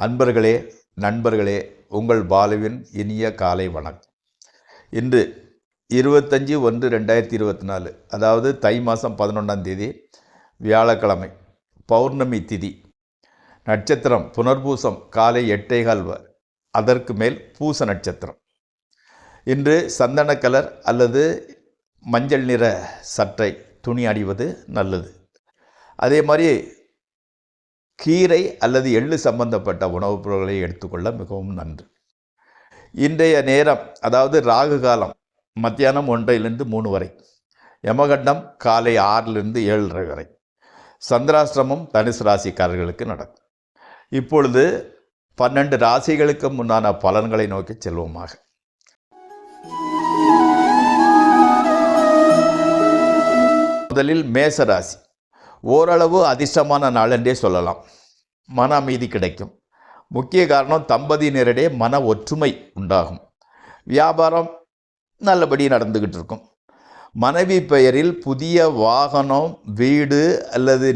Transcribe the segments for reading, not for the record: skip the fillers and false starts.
அன்பர்களே, நண்பர்களே, உங்கள் பாலுவின் இனிய காலை வணக்கம். இன்று 25/1/2024, அதாவது தை மாதம் 11ஆம் தேதி, வியாழக்கிழமை, பௌர்ணமி திதி. நட்சத்திரம் புனர்பூசம் காலை 8:15, அதற்கு மேல் பூச நட்சத்திரம். இன்று சந்தன கலர் அல்லது மஞ்சள் நிற சட்டை துணி அணிவது நல்லது. அதே மாதிரி கீரை அல்லது எள்ளு சம்பந்தப்பட்ட உணவுப் பொருட்களை எடுத்துக்கொள்ள மிகவும் நன்று. இன்றைய நேரம், அதாவது ராகு காலம் மத்தியானம் 1லிருந்து 3 வரை, யமகண்டம் காலை 6லிருந்து 7:30 வரை, சந்திராஷ்டிரமம் தனுசு ராசிக்காரர்களுக்கு நடக்கும். இப்பொழுது 12 ராசிகளுக்கு முன்னான பலன்களை நோக்கி செல்வோமாக. முதலில் மேச ராசி. ஓரளவு அதிர்ஷ்டமான நாள் என்றே சொல்லலாம். மன அமைதி கிடைக்கும். முக்கிய காரணம், தம்பதியினரிடையே மன ஒற்றுமை உண்டாகும். வியாபாரம் நல்லபடி நடந்துக்கிட்டு இருக்கும். மனைவி பெயரில் புதிய வாகனம், வீடு அல்லது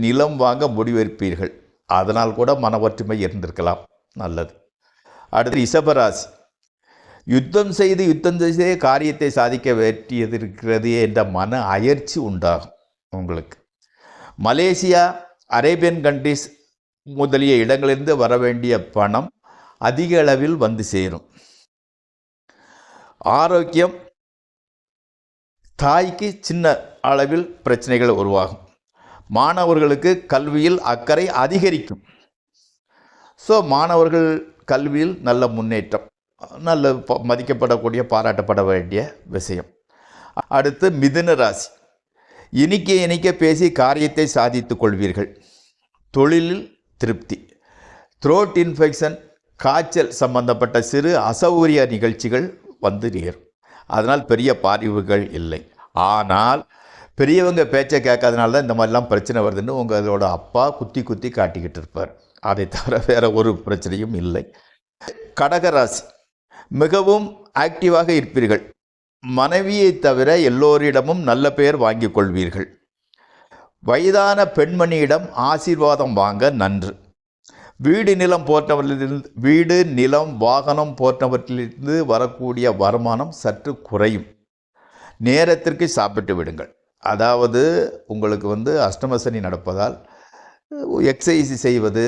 நிலம் வாங்க முடிவெடுப்பீர்கள். அதனால் கூட மன ஒற்றுமை இருந்திருக்கலாம். நல்லது. அடுத்து ரிஷபராசி. யுத்தம் செய்து காரியத்தை சாதிக்க வேண்டியது என்ற மன அயற்சி உண்டாகும் உங்களுக்கு. மலேசியா, அரேபியன் கண்ட்ரிஸ் முதலிய இடங்களிலிருந்து வர வேண்டிய பணம் அதிக அளவில் வந்து சேரும். ஆரோக்கியம், தாய்க்கு சின்ன அளவில் பிரச்சனைகள் உருவாகும். மாணவர்களுக்கு கல்வியில் அக்கறை அதிகரிக்கும். மாணவர்கள் கல்வியில் நல்ல முன்னேற்றம், நல்ல மதிக்கப்படக்கூடிய, பாராட்டப்பட வேண்டிய விஷயம். அடுத்து மிதுன ராசி. இனிக்க பேசி காரியத்தை சாதித்துக் கொள்வீர்கள். தொழிலில் திருப்தி. த்ரோட் இன்ஃபெக்ஷன், காய்ச்சல் சம்பந்தப்பட்ட சிறு அசௌகரிய நிகழ்ச்சிகள் வந்து நேரும். அதனால் பெரிய பாதிப்புகள் இல்லை. ஆனால் பெரியவங்க பேச்சை கேட்காதனால தான் இந்த மாதிரிலாம் பிரச்சனை வருதுன்னு உங்களோட அப்பா குத்தி காட்டிக்கிட்டு இருப்பார். அதை தவிர வேறு ஒரு பிரச்சனையும் இல்லை. கடகராசி. மிகவும் ஆக்டிவாக இருப்பீர்கள். மனைவியை தவிர எல்லோரிடமும் நல்ல பெயர் வாங்கிக் கொள்வீர்கள். வயதான பெண்மணியிடம் ஆசீர்வாதம் வாங்க நன்று. வீடு, நிலம், வாகனம் போன்றவற்றிலிருந்து வரக்கூடிய வருமானம் சற்று குறையும். நேரத்திற்கு சாப்பிட்டு விடுங்கள். அதாவது உங்களுக்கு அஷ்டமசனி நடப்பதால் எக்ஸசைஸ் செய்வது,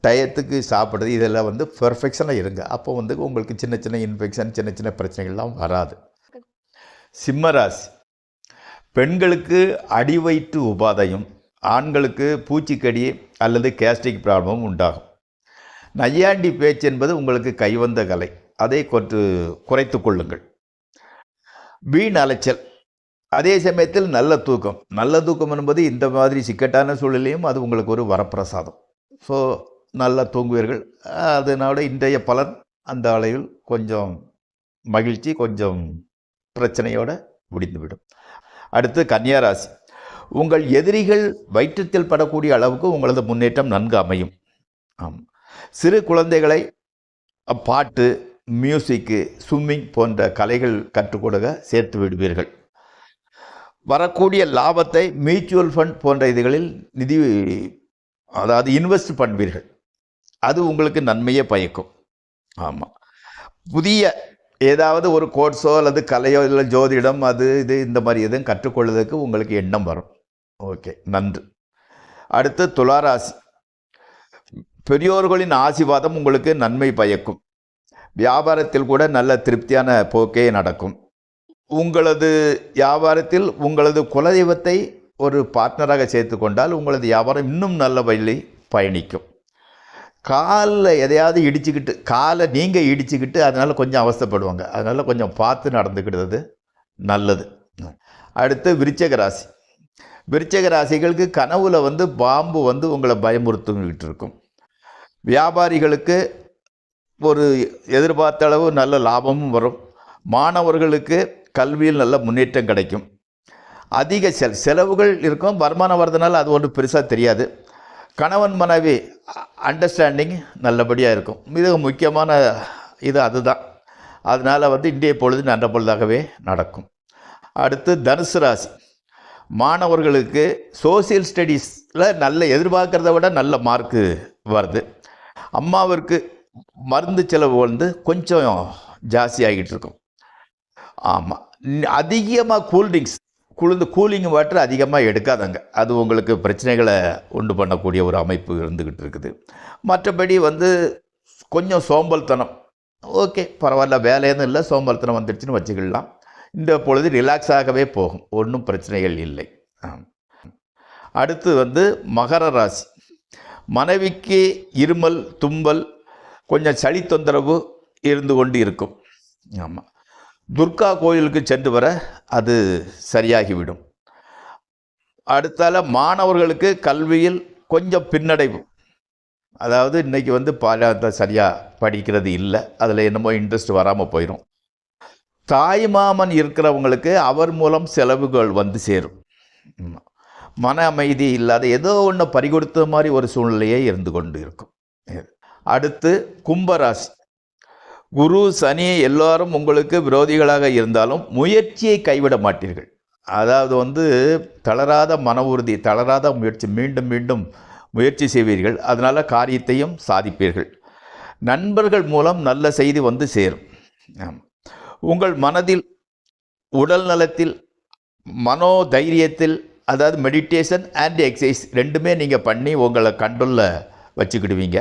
டயத்துக்கு சாப்பிட்றது, இதெல்லாம் பெர்ஃபெக்ஷனாக இருங்க. அப்போ உங்களுக்கு சின்ன இன்ஃபெக்ஷன், சின்ன பிரச்சனைகள்லாம் வராது. சிம்மராசி. பெண்களுக்கு அடிவயிற்று உபாதையும், ஆண்களுக்கு பூச்சிக்கடி அல்லது கேஸ்ட்ரிக் ப்ராப்ளமும் உண்டாகும். நையாண்டி பேச்சு என்பது உங்களுக்கு கைவந்த கலை. அதை குறைத்து கொள்ளுங்கள். வீண் அலைச்சல். அதே சமயத்தில் நல்ல தூக்கம் என்பது இந்த மாதிரி சிக்கட்டான சூழலையும் அது உங்களுக்கு ஒரு வரப்பிரசாதம். நல்லா தூங்குவீர்கள். அதனோட இன்றைய பலன் அந்த அளவில் கொஞ்சம் மகிழ்ச்சி, கொஞ்சம் பிரச்சனையோடு முடிந்துவிடும். அடுத்து கன்னியாராசி. உங்கள் எதிரிகள் வயிற்றத்தில் படக்கூடிய அளவுக்கு உங்களது முன்னேற்றம் நன்கு அமையும். சிறு குழந்தைகளை பாட்டு, மியூசிக்கு, ஸ்விம்மிங் போன்ற கலைகள் கற்றுக் கொடுக்க சேர்த்து விடுவீர்கள். வரக்கூடிய லாபத்தை மியூச்சுவல் ஃபண்ட் போன்ற இதுகளில் இன்வெஸ்ட் பண்ணுவீர்கள். அது உங்களுக்கு நன்மையை பயக்கும். ஆமாம். புதிய ஏதாவது ஒரு கோர்ஸோ அல்லது கலையோ இல்லை ஜோதிடம், இந்த மாதிரி எதுவும் கற்றுக்கொள்வதற்கு உங்களுக்கு எண்ணம் வரும். ஓகே, நன்று. அடுத்து துளாராசி. பெரியோர்களின் ஆசீர்வாதம் உங்களுக்கு நன்மை பயக்கும். வியாபாரத்தில் கூட நல்ல திருப்தியான போக்கே நடக்கும். உங்களது வியாபாரத்தில் உங்களது குலதெய்வத்தை ஒரு பார்ட்னராக சேர்த்து கொண்டால் உங்களது வியாபாரம் இன்னும் நல்ல வழி பயணிக்கும். காலில் எதையாவது காலை நீங்கள் இடிச்சுக்கிட்டு அதனால் கொஞ்சம் அவஸ்தைப்படுவாங்க. அதனால் கொஞ்சம் பார்த்து நடந்துக்கிடுறது நல்லது. அடுத்து விருச்சிக ராசி. விருச்சிக ராசிகளுக்கு கனவுல பாம்பு உங்களை பயமுறுத்திக்கிட்டு இருக்கும். வியாபாரிகளுக்கு ஒரு எதிர்பார்த்த அளவு நல்ல லாபமும் வரும். மாணவர்களுக்கு கல்வியில் நல்ல முன்னேற்றம் கிடைக்கும். அதிக செலவுகள் இருக்கும். வருமானம் வரதுனால அது ஒன்றும் பெருசாக தெரியாது. கணவன் மனைவி அண்டர்ஸ்டாண்டிங் நல்லபடியாக இருக்கும். மிக முக்கியமான அதுதான். அதனால் இன்றைய பொழுது நல்ல பொழுதாகவே நடக்கும். அடுத்து தனுசு ராசி. மாணவர்களுக்கு சோசியல் ஸ்டடீஸில் நல்ல எதிர்பார்க்குறத விட நல்ல மார்க்கு வருது. அம்மாவிற்கு மருந்து செலவு வந்து கொஞ்சம் ஜாஸ்தியாகிட்டு இருக்கும். ஆமாம், அதிகமாக கூல்ட்ரிங்க்ஸ் கூலிங் வாட்டர் அதிகமாக எடுக்காதங்க. அது உங்களுக்கு பிரச்சனைகளை உண்டு பண்ணக்கூடிய ஒரு அமைப்பு இருந்துக்கிட்டு இருக்குது. மற்றபடி வந்து கொஞ்சம் சோம்பல்தனம், ஓகே பரவாயில்ல, வேலையெதுவும் இல்லை, சோம்பல்தனம் வந்துடுச்சுன்னு வச்சுக்கலாம். இந்த பொழுது ரிலாக்ஸாகவே போகும், ஒன்றும் பிரச்சனைகள் இல்லை. அடுத்து வந்து மகர ராசி. மனைவிக்கு இருமல், தும்பல், கொஞ்சம் சளி தொந்தரவு இருந்து கொண்டு இருக்கும். ஆமாம், துர்கா கோயிலுக்கு சென்று வர அது சரியாகிவிடும். அடுத்தால மாணவர்களுக்கு கல்வியில் கொஞ்சம் பின்னடைவு, அதாவது இன்றைக்கி வந்து சரியாக படிக்கிறது இல்லை, அதில் என்னமோ இன்ட்ரெஸ்ட் வராமல் போயிடும். தாய்மாமன் இருக்கிறவங்களுக்கு அவர் மூலம் செலவுகள் வந்து சேரும். மன அமைதி இல்லாத ஏதோ ஒன்று பறிகொடுத்த மாதிரி ஒரு சூழ்நிலையே இருந்து கொண்டு இருக்கும். அடுத்து கும்பராசி. குரு சனி எல்லாரும் உங்களுக்கு விரோதிகளாக இருந்தாலும் முயற்சியை கைவிட மாட்டீர்கள். அதாவது வந்து தளராத மன உறுதி, தளராத முயற்சி, மீண்டும் மீண்டும் முயற்சி செய்வீர்கள். அதனால் காரியத்தையும் சாதிப்பீர்கள். நண்பர்கள் மூலம் நல்ல செய்தி வந்து சேரும். உங்கள் மனதில், உடல் நலத்தில், மனோதைரியத்தில், அதாவது மெடிடேஷன் அண்ட் எக்ஸசைஸ் ரெண்டுமே நீங்கள் பண்ணி உங்களை கண்ட்ரோலில் வச்சுக்கிடுவீங்க.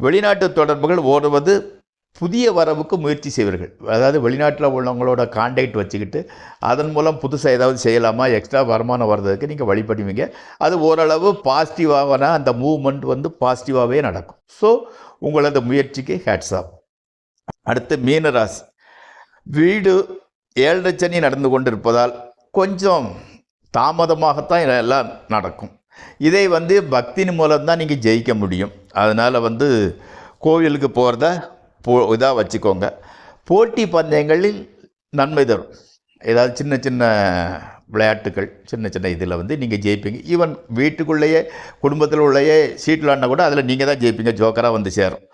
வெளிநாட்டு தொடர்புகள் ஓடுவது புதிய வரவுக்கு முயற்சி செய்வீர்கள். அதாவது வெளிநாட்டில் உள்ளவங்களோட கான்டாக்ட் வச்சுக்கிட்டு அதன் மூலம் புதுசாக ஏதாவது செய்யலாமா, எக்ஸ்ட்ரா வருமானம் வர்றதுக்கு நீங்கள் வழிபடுவீங்க. அது ஓரளவு பாசிட்டிவான அந்த மூவ்மெண்ட் வந்து பாசிட்டிவாகவே நடக்கும். ஸோ உங்களது முயற்சிக்கு ஹேட்ஸ் ஆஃப். அடுத்து மீனராசி. வீடு 7 சனி நடந்து கொண்டிருப்பதால் கொஞ்சம் தாமதமாகத்தான் எல்லாம் நடக்கும். இதை வந்து பக்தின் மூலம்தான் நீங்கள் ஜெயிக்க முடியும். அதனால் வந்து கோவிலுக்கு போகிறத இதாக வச்சுக்கோங்க. போட்டி பந்தயங்களில் நன்மை தரும். ஏதாவது சின்ன சின்ன விளையாட்டுகள், சின்ன சின்ன இதில் வந்து நீங்கள் ஜெயிப்பீங்க. ஈவன் வீட்டுக்குள்ளேயே குடும்பத்தில் உள்ளேயே சீட் விளாட்னா கூட அதில் நீங்கள் தான் ஜெயிப்பீங்க, ஜோக்கராக வந்து சேரும்.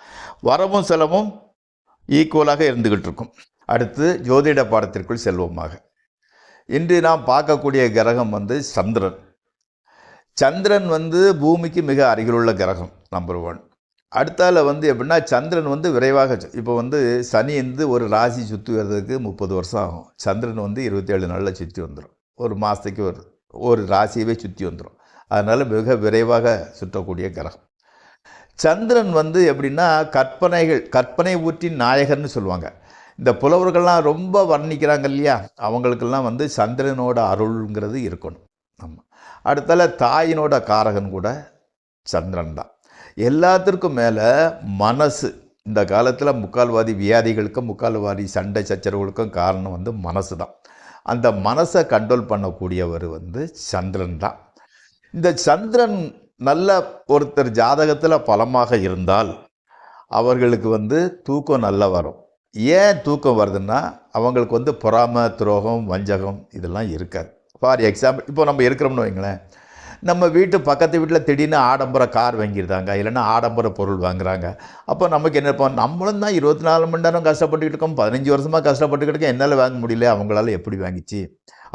வரவும் செலவும் ஈக்குவலாக இருந்துக்கிட்டு இருக்கும். அடுத்து ஜோதிட பாடத்திற்குள் செல்வோமாக. இன்று நாம் பார்க்கக்கூடிய கிரகம் வந்து சந்திரன். சந்திரன் வந்து பூமிக்கு மிக அருகிலுள்ள கிரகம், நம்பர் 1. அடுத்தால வந்து எப்படின்னா, சந்திரன் வந்து விரைவாக, இப்போ வந்து சனி வந்து ஒரு ராசி சுற்றி வர்றதுக்கு 30 வருஷம் ஆகும். சந்திரன் வந்து 27 நாளில் சுற்றி வந்துடும். ஒரு மாதத்துக்கு ஒரு ராசியவே சுற்றி வந்துடும். அதனால் மிக விரைவாக சுற்றக்கூடிய கிரகம். சந்திரன் வந்து எப்படின்னா கற்பனை ஊற்றின் நாயகர்னு சொல்லுவாங்க. இந்த புலவர்கள்லாம் ரொம்ப வர்ணிக்கிறாங்க இல்லையா, அவங்களுக்கெல்லாம் வந்து சந்திரனோட அருள்ங்கிறது இருக்கணும். ஆமாம். அடுத்தால தாயினோட காரகன் கூட சந்திரன் தான். எல்லாத்திற்கும் மேலே மனசு. இந்த காலத்தில் முக்கால்வாதி வியாதிகளுக்கும் முக்கால்வாதி சண்டை சச்சரவுகளுக்கும் காரணம் வந்து மனசு தான். அந்த மனசை கண்ட்ரோல் பண்ணக்கூடியவர் வந்து சந்திரன் தான். இந்த சந்திரன் நல்ல ஒருத்தர் ஜாதகத்தில் பலமாக இருந்தால் அவர்களுக்கு வந்து தூக்கம் நல்லா வரும். ஏன் தூக்கம் வருதுன்னா, அவங்களுக்கு வந்து பொறாமை, துரோகம், வஞ்சகம் இதெல்லாம் இருக்காது. ஃபார் எக்ஸாம்பிள், இப்போ நம்ம இருக்கிறோம்னு வைங்களேன், நம்ம வீட்டு பக்கத்து வீட்டில் திடீர்னு ஆடம்பர கார் வாங்கியிருந்தாங்க, இல்லைன்னா ஆடம்பர பொருள் வாங்குறாங்க. அப்போ நமக்கு என்ன இருப்போம், நம்மளும் தான் 24 மணி நேரம் கஷ்டப்பட்டுக்கிட்டு இருக்கோம், 15 வருஷமாக கஷ்டப்பட்டுக்கிட்டு இருக்கோம், என்னால் வாங்க முடியல, அவங்களால எப்படி வாங்கிச்சு,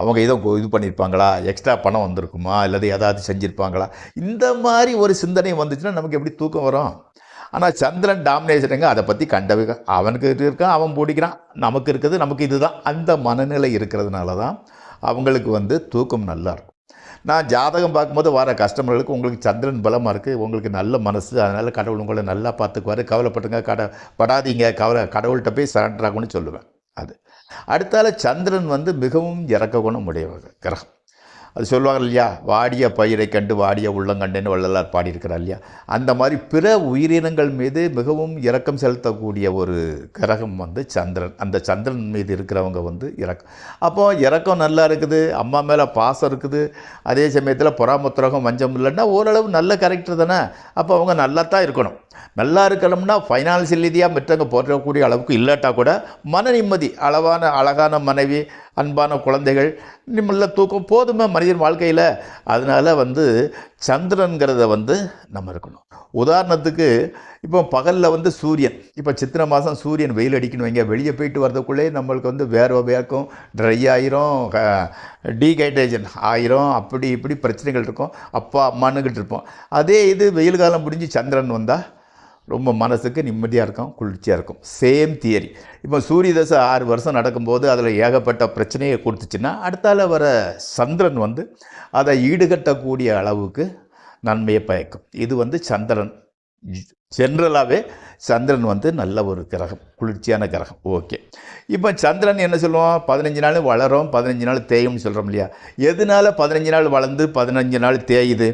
அவங்க ஏதோ இது பண்ணியிருப்பாங்களா, எக்ஸ்ட்ரா பணம் வந்திருக்குமா, இல்லது ஏதாவது செஞ்சுருப்பாங்களா, இந்த மாதிரி ஒரு சிந்தனை வந்துச்சுன்னா நமக்கு எப்படி தூக்கம் வரும்? ஆனால் சந்திரன் டாமினேஷனுங்க, அதை பற்றி கண்டவே, அவனுக்கு இருக்கான், அவன் பிடிக்கிறான், நமக்கு இருக்குது, நமக்கு இதுதான், அந்த மனநிலை இருக்கிறதுனால தான் அவங்களுக்கு வந்து தூக்கம் நல்லா இருக்கும். நான் ஜாதகம் பார்க்கும்போது வர கஸ்டமர்களுக்கு, உங்களுக்கு சந்திரன் பலமாக இருக்குது, உங்களுக்கு நல்ல மனசு, அதனால் கடவுள் உங்களை நல்லா பார்த்துக்குவார், கவலைப்பட்டுங்க, படாதீங்க, கடவுள்கிட்ட போய் சரண்டர் ஆகும்னு சொல்லுவேன். அது அடுத்தால சந்திரன் வந்து மிகவும் இறக்க குணம் உடையவர் கிரகம். அது சொல்லுவாங்க இல்லையா, வாடிய பயிரை கண்டு வாடிய உள்ளங்கண்டேன்னு வள்ளலார் பாடியிருக்கிறார் இல்லையா, அந்த மாதிரி பிற உயிரினங்கள் மீது மிகவும் இரக்கம் செலுத்தக்கூடிய ஒரு கிரகம் வந்து சந்திரன். அந்த சந்திரன் மீது இருக்கிறவங்க வந்து இரக்கம். அப்போது இரக்கம் நல்லா இருக்குது, அம்மா மேலே பாசம் இருக்குது, அதே சமயத்தில் பொறாமத்துரகம் வஞ்சம் இல்லைன்னா ஓரளவு நல்ல கேரக்டர் தானே. அப்போ அவங்க நல்லா தான் இருக்கணும். நல்லா இருக்கணும்னா ஃபைனான்சியல் ரீதியாக மற்றவங்க போற்றக்கூடிய அளவுக்கு இல்லாட்டா கூட மன நிம்மதி, அழகான மனைவி, அன்பான குழந்தைகள், நிம்மல்ல தூக்கம் போதுமே மனிதன் வாழ்க்கையில். அதனால் வந்து சந்திரன்கிறத வந்து நம்ம இருக்கணும். உதாரணத்துக்கு இப்போ பகலில் வந்து சூரியன், இப்போ சித்திரை மாதம் சூரியன் வெயில் அடிக்கணும் வைங்க, வெளியே போயிட்டு வரதுக்குள்ளே நம்மளுக்கு வந்து வேர்க்கும், ட்ரை ஆயிரும், டீஹைட்ரேஷன் ஆயிரும், அப்படி இப்படி பிரச்சனைகள் இருக்கும், அப்பா அம்மானுக்கிட்டு இருப்போம். அதே இது வெயில் காலம் முடிஞ்சு சந்திரன் வந்தால் ரொம்ப மனசுக்கு நிம்மதியாக இருக்கும், குளிர்ச்சியாக இருக்கும். Same theory. இப்போ சூரிய தசை 6 வருஷம் நடக்கும்போது அதில் ஏகப்பட்ட பிரச்சனையை கொடுத்துச்சுன்னா, அடுத்தால வர சந்திரன் வந்து அதை ஈடுகட்டக்கூடிய அளவுக்கு நன்மையை பயக்கும். இது சந்திரன் ஜென்ரலாகவே சந்திரன் நல்ல ஒரு கிரகம், குளிர்ச்சியான கிரகம். ஓகே, இப்போ சந்திரன் என்ன சொல்லுவோம், 15 நாள் வளரும், 15 நாள் தேயும்னு சொல்கிறோம் இல்லையா? எதனால் 15 நாள் வளர்ந்து 15 நாள் தேயுது,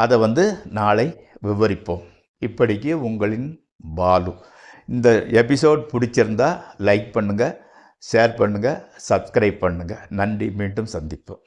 அதை நாளை விவரிப்போம். இப்படிக்கு உங்களின் பாலு. இந்த எபிசோட் பிடிச்சிருந்தா லைக் பண்ணுங்கள், ஷேர் பண்ணுங்கள், சப்ஸ்கிரைப் பண்ணுங்கள். நன்றி. மீண்டும் சந்திப்போம்.